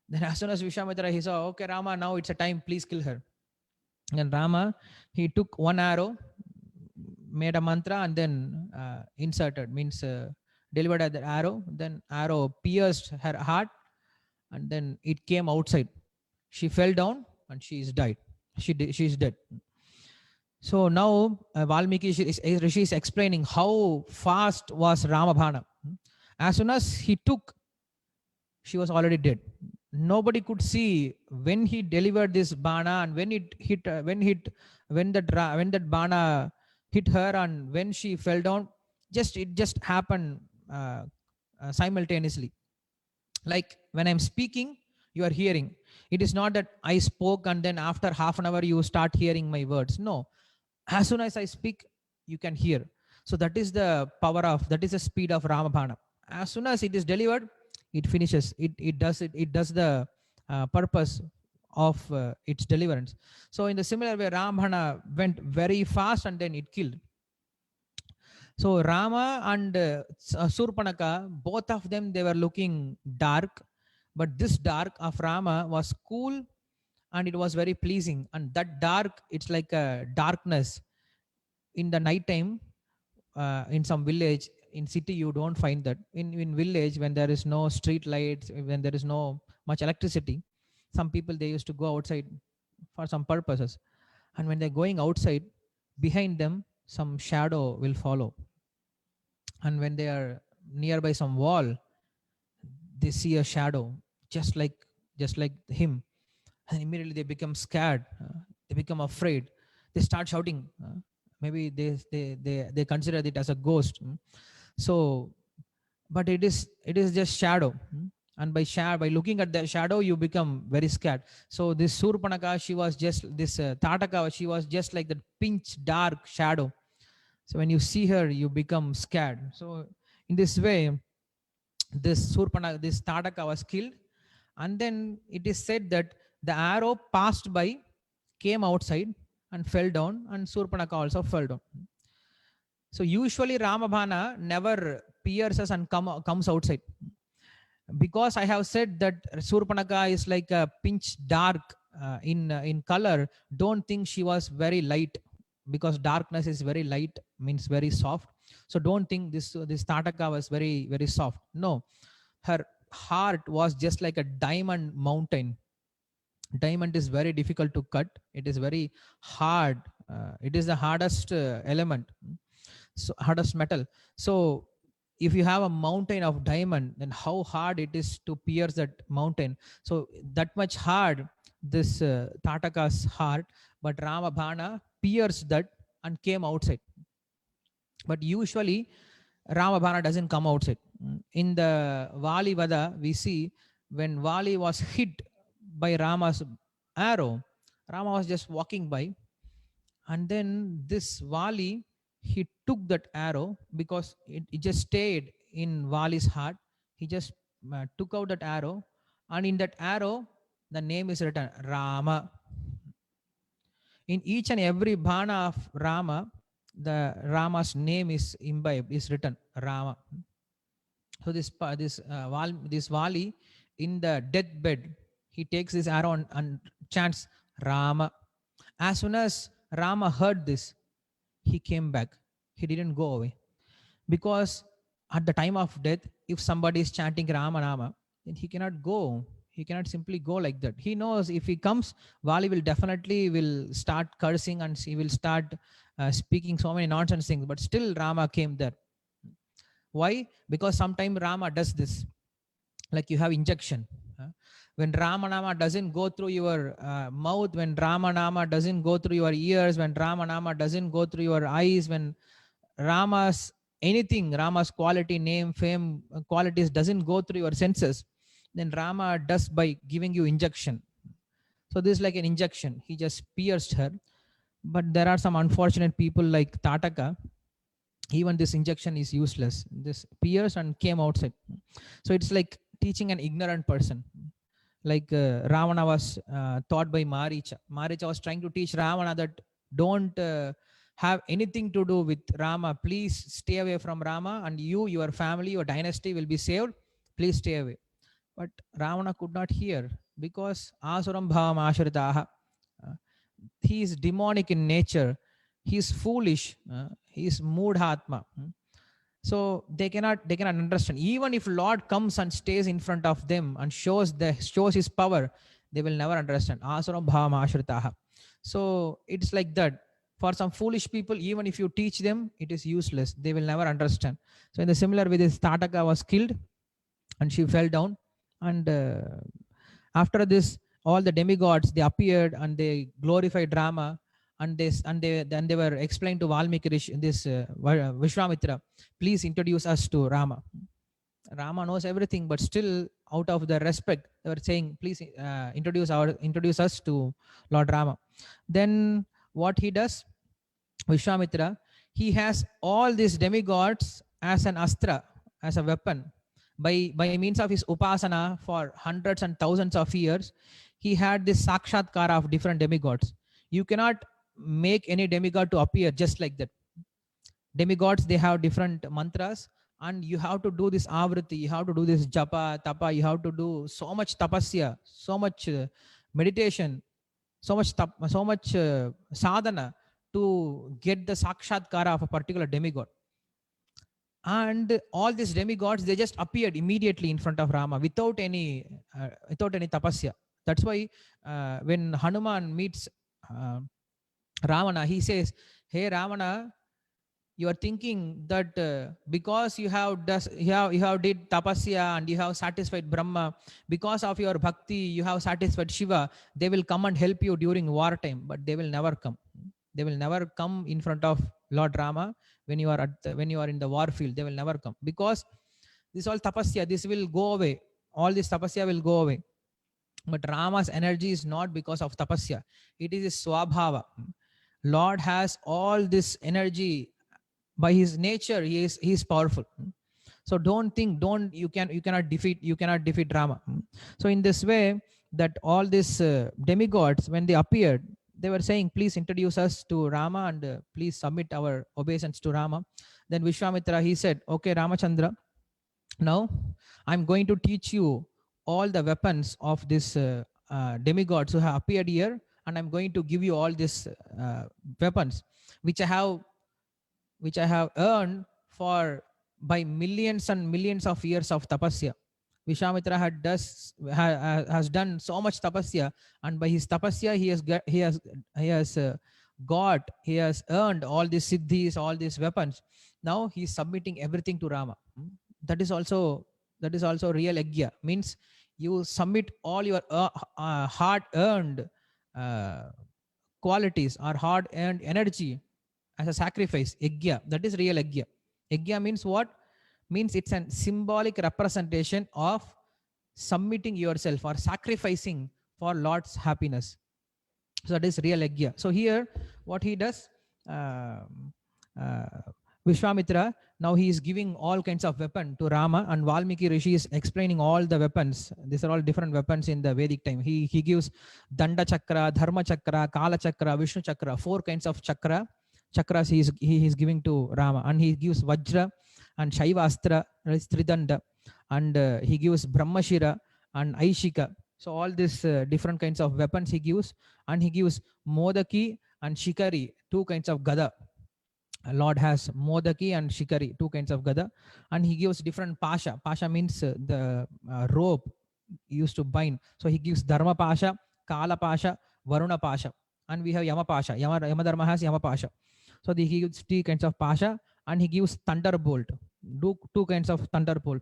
Then as soon as Vishwamitra, he saw, okay, Rama, now it's a time, please kill her. And Rama, he took one arrow, made a mantra, and then inserted, means delivered at the arrow. Then arrow pierced her heart, and then it came outside. She fell down, and she is died. She is dead. So now Valmiki Rishi is explaining how fast was Ramabhana. As soon as he took, she was already dead. Nobody could see when he delivered this bana, and when it hit, when that bana hit her, and when she fell down. It just happened simultaneously. Like when I'm speaking, you are hearing. It is not that I spoke and then after half an hour you start hearing my words. No, as soon as I speak, you can hear. So that is the power of, that is the speed of Ramabhana. As soon as it is delivered, it finishes. It does the purpose of its deliverance. So in the similar way, Ramabhana went very fast, and then it killed. So Rama and Surpanaka, both of them, they were looking dark, but this dark of Rama was cool, and it was very pleasing. And that dark, it's like a darkness in the night time. In some village, in city you don't find that. In village, when there is no street lights, when there is no much electricity, some people, they used to go outside for some purposes, and when they're going outside, behind them some shadow will follow, and when they are nearby some wall, they see a shadow, just like him, and immediately they become scared, they become afraid, they start shouting, maybe they consider it as a ghost. So but it is just shadow. and by looking at the shadow you become very scared. So this Surpanaka, she was just this Tataka, she was just like the pinch dark shadow. So when you see her, you become scared. So in this way, this Surpanaka, this Tataka was killed, and then it is said that the arrow passed by, came outside, and fell down, and Surpanaka also fell down. So usually Ramabhana never pierces and comes outside, because I have said that Surpanaka is like a pinch dark in color. Don't think she was very light, because darkness is very light, means very soft. So don't think this Tataka was very soft. No, her heart was just like a diamond mountain. Diamond is very difficult to cut. It is very hard. It is the hardest element, so hardest metal. So if you have a mountain of diamond, then how hard it is to pierce that mountain. So that much hard this Tataka's heart, but Ramabhana pierced that and came outside. But usually Ramabhana doesn't come outside. In the Vali Vada, we see when Vali was hit by Rama's arrow, Rama was just walking by, and then this Vali, he took that arrow because it just stayed in Vali's heart. He just took out that arrow, and in that arrow, the name is written Rama. In each and every bhana of Rama, the Rama's name is imbibed, is written Rama. So this Vali, in the deathbed, he takes this arrow and chants Rama. As soon as Rama heard this, he came back. He didn't go away, because at the time of death, if somebody is chanting Rama Nama, then he cannot go. He cannot simply go like that. He knows if he comes, Vali will definitely will start cursing, and he will start speaking so many nonsense things. But still, Rama came there. Why? Because sometimes Rama does this. Like you have injection. When Ramanama doesn't go through your mouth, when Ramanama doesn't go through your ears, when Ramanama doesn't go through your eyes, when Rama's anything, Rama's quality, name, fame, qualities doesn't go through your senses, then Rama does by giving you injection. So this is like an injection. He just pierced her. But there are some unfortunate people like Tataka. Even this injection is useless. This pierced and came outside. So it's like teaching an ignorant person. Like Ravana was taught by Maricha. Maricha was trying to teach Ravana that don't have anything to do with Rama. Please stay away from Rama, and you, your family, your dynasty will be saved. Please stay away. But Ravana could not hear, because Asuram Bhavam Ashritaha. He is demonic in nature. He is foolish. He is Moodhatma. So they cannot understand. Even if Lord comes and stays in front of them and shows his power, they will never understand. Asuram bhava ashritaha. So it's like that. For some foolish people, even if you teach them, it is useless. They will never understand. So in the similar way, this Tataka was killed and she fell down. And after this, all the demigods, they appeared and they glorified Rama, and they were explained to Valmiki Rishi, this Vishwamitra, please introduce us to Rama. Rama knows everything, but still, out of the respect, they were saying, please introduce us to Lord Rama. Then what he does, Vishwamitra, he has all these demigods as an astra, as a weapon. By means of his upasana for hundreds and thousands of years, he had this sakshatkara of different demigods. You cannot make any demigod to appear just like that. Demigods, they have different mantras, and you have to do this avriti, you have to do this japa, tapa, you have to do so much tapasya, so much meditation, so much sadhana to get the sakshatkara of a particular demigod. And all these demigods, they just appeared immediately in front of Rama without any tapasya. That's why when Hanuman meets Ravana, he says, hey Ravana, you are thinking that because you have did tapasya and you have satisfied Brahma, because of your bhakti you have satisfied Shiva, they will come and help you during war time. But they will never come. They will never come in front of Lord Rama when you are in the war field. They will never come, because this all tapasya, this will go away. all this tapasya will go away. But Rama's energy is not because of tapasya. It is his swabhava. Lord has all this energy by his nature. He is powerful. So don't think, don't you cannot defeat Rama. So in this way, that all these demigods, when they appeared, they were saying, please introduce us to Rama, and please submit our obeisance to Rama. Then Vishwamitra, he said, okay, Ramachandra, now I'm going to teach you all the weapons of this demigods who have appeared here, and I'm going to give you all these weapons which I have earned for by millions and millions of years of tapasya. Vishwamitra has done so much tapasya, and by his tapasya he has earned all these siddhis, all these weapons. Now he is submitting everything to Rama. That is also real yajna. Means you submit all your hard earned uh, qualities or hard earned energy as a sacrifice. Yajna, that is real yajna. Yajna means what? Means it's a symbolic representation of submitting yourself or sacrificing for Lord's happiness. So that is real yajna. So here what he does, Vishwamitra, now he is giving all kinds of weapon to Rama, and Valmiki Rishi is explaining all the weapons. These are all different weapons in the Vedic time. He gives Danda Chakra, Dharma Chakra, Kala Chakra, Vishnu Chakra, 4 kinds of chakras he is giving to Rama, and he gives Vajra and Shaivastra, Tridanda, and he gives Brahmashira and Aishika. So all these different kinds of weapons he gives, and he gives Modaki and Shikari, 2 kinds of gada. Lord has Modaki and Shikari, 2 kinds of gada, and he gives different pasha. Pasha means the rope used to bind. So he gives Dharma pasha, Kala pasha, Varuna pasha, and we have Yama pasha. Yama Dharma has Yama pasha. So he gives 3 kinds of pasha, and he gives thunderbolt, 2 kinds of thunderbolt.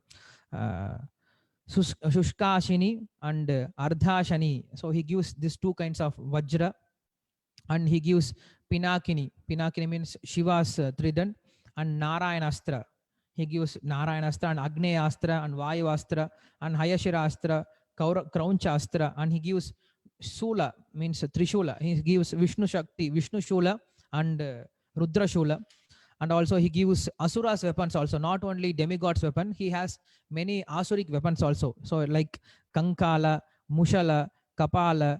Shushkashini and Ardhashani. So he gives these 2 kinds of Vajra, and he gives Pinakini. Pinakini means Shiva's trident, and Narayanastra. He gives Narayanastra and Agneastra and Vayuastra and Hayashirastra, Kraunchastra, and he gives Sula, means Trishula. He gives Vishnu Shakti, Vishnu Shula, and Rudra Shula. And also he gives Asura's weapons also, not only demigods weapon, he has many Asuric weapons also. So like Kankala, Mushala, Kapala,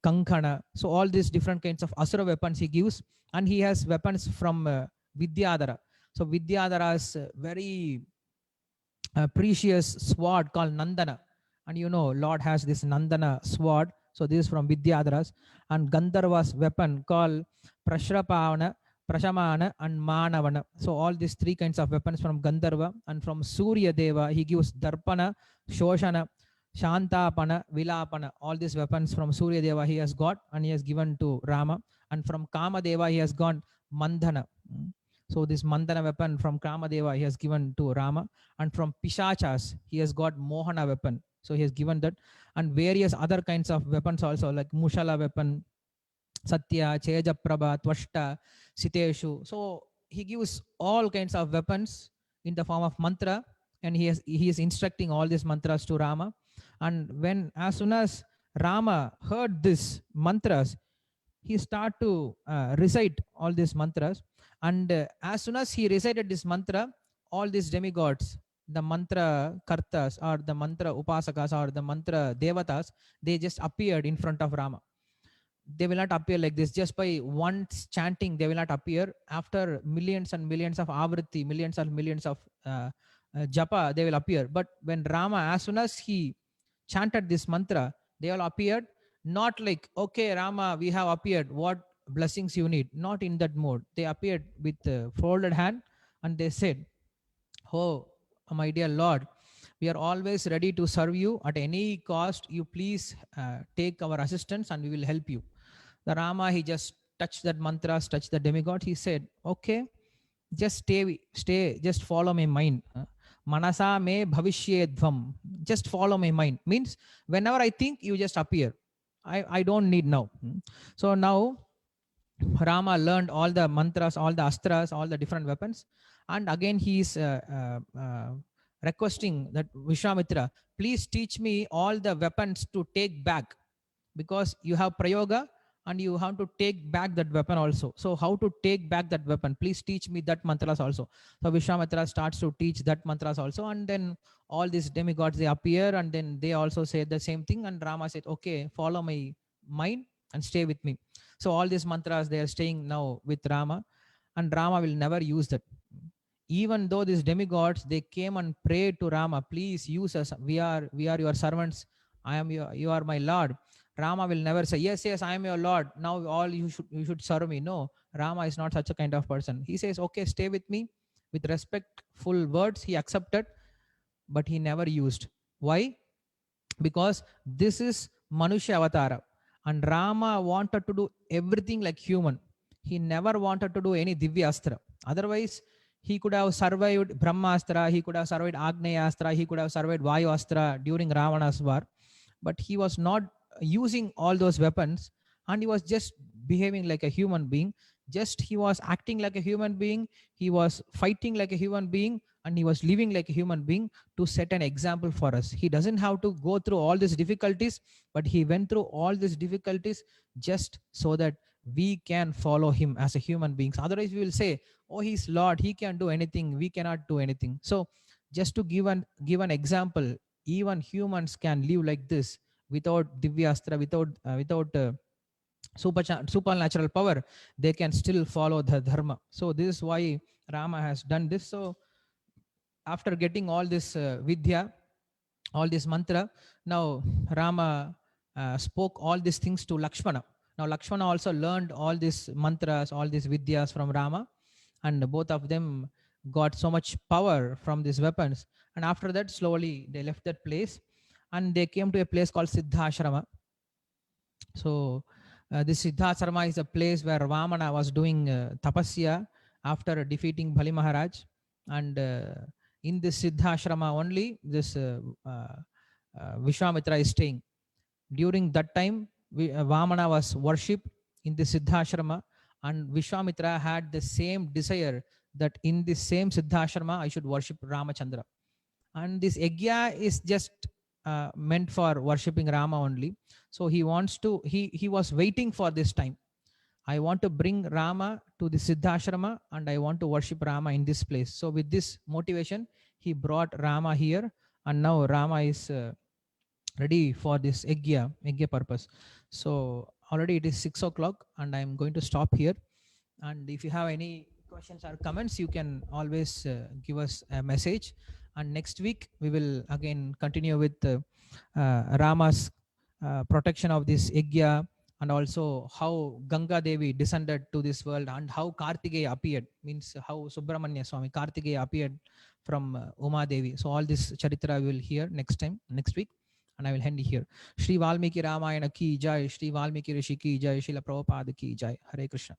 Kankana. So all these different kinds of Asura weapons he gives, and he has weapons from Vidyadhara. So Vidyadhara's very precious sword called Nandana. And you know, Lord has this Nandana sword. So this is from Vidyadhara's. And Gandharva's weapon called Prashrapavana, Prashamana, and Manavana. So all these 3 kinds of weapons from Gandharva. And from Surya Deva, he gives Darpana, Shoshana, Shantapana, Vilapana. All these weapons from Surya Deva he has got, and he has given to Rama. And from Kama Deva he has got Mandhana. So this Mandana weapon from Kama Deva he has given to Rama. And from Pishachas he has got Mohana weapon. So he has given that. And various other kinds of weapons also, like Mushala weapon, Satya, Chejaprabha, Twashta, Siteshu. So he gives all kinds of weapons in the form of mantra, and he is instructing all these mantras to Rama. And as soon as Rama heard these mantras, he started to recite all these mantras. And as soon as he recited this mantra, all these demigods, the mantra kartas or the mantra upasakas or the mantra devatas, they just appeared in front of Rama. They will not appear like this just by once chanting. They will not appear. After millions and millions of avriti, millions and millions of japa, they will appear. But when Rama, as soon as he chanted this mantra, they all appeared. Not like, okay, Rama, we have appeared, what blessings you need. Not in that mode. They appeared with folded hand, and they said, oh my dear Lord, we are always ready to serve you at any cost. You please take our assistance, and we will help you. The Rama, he just touched that mantras, touched the demigod. He said, okay, just stay, just follow my mind. Manasa me bhavishyedvam. Just follow my mind. Means whenever I think, you just appear. I don't need now. So now Rama learned all the mantras, all the astras, all the different weapons. And again he is requesting that Vishwamitra, please teach me all the weapons to take back, because you have prayoga and you have to take back that weapon also. So how to take back that weapon? Please teach me that mantras also. So Vishwamitra starts to teach that mantras also, and then all these demigods they appear, and then they also say the same thing. And Rama said, "Okay, follow my mind and stay with me." So all these mantras they are staying now with Rama, and Rama will never use that. Even though these demigods they came and prayed to Rama, please use us, we are your servants, I am your, you are my lord. Rama will never say, yes, yes, I am your lord, now all you should serve me. No, Rama is not such a kind of person. He says, okay, stay with me. With respectful words he accepted, but he never used. Why? Because this is Manushya Avatara, and Rama wanted to do everything like human. He never wanted to do any Divya Astra. Otherwise, he could have survived Brahmastra, he could have survived Agneya Astra, he could have survived Vayu Astra during Ravana's war. But he was not using all those weapons, and he was just behaving like a human being. Just he was acting like a human being, he was fighting like a human being, and he was living like a human being to set an example for us. He doesn't have to go through all these difficulties, but he went through all these difficulties just so that we can follow him as a human beings. Otherwise, we will say, "Oh, he's Lord; he can do anything. We cannot do anything." So, just to give an example, even humans can live like this without divyastra, without supernatural power. They can still follow the dharma. So this is why Rama has done this. So after getting all this vidya, all this mantra, now Rama spoke all these things to Lakshmana. Now Lakshmana also learned all these mantras, all these vidyas from Rama, and both of them got so much power from these weapons. And after that, slowly they left that place, and they came to a place called Siddhashrama. So this Siddhashrama is a place where Vamana was doing tapasya after defeating Bali Maharaj. And in this Siddhashrama only, this Vishwamitra is staying. During that time, Vamana was worshipped in the Siddhashrama, and Vishwamitra had the same desire that in this same Siddhashrama I should worship Ramachandra. And this Yagya is just meant for worshipping Rama only. So he wants to, he was waiting for this time. I want to bring Rama to the Siddhashrama, and I want to worship Rama in this place. So with this motivation, he brought Rama here, and now Rama is ready for this Yagya purpose. So already it is 6 o'clock, and I'm going to stop here. And if you have any questions or comments, you can always give us a message. And next week we will again continue with Rama's protection of this Yagya, and also how Ganga Devi descended to this world, and how Kartikeya appeared, means how Subramanya Swami Kartikeya appeared from Uma Devi. So all this charitra we will hear next week, and I will end here. Shri Valmiki Ramayana ki jai, Shri Valmiki Rishi ki jai, Srila Prabhupada ki jai. Hare Krishna.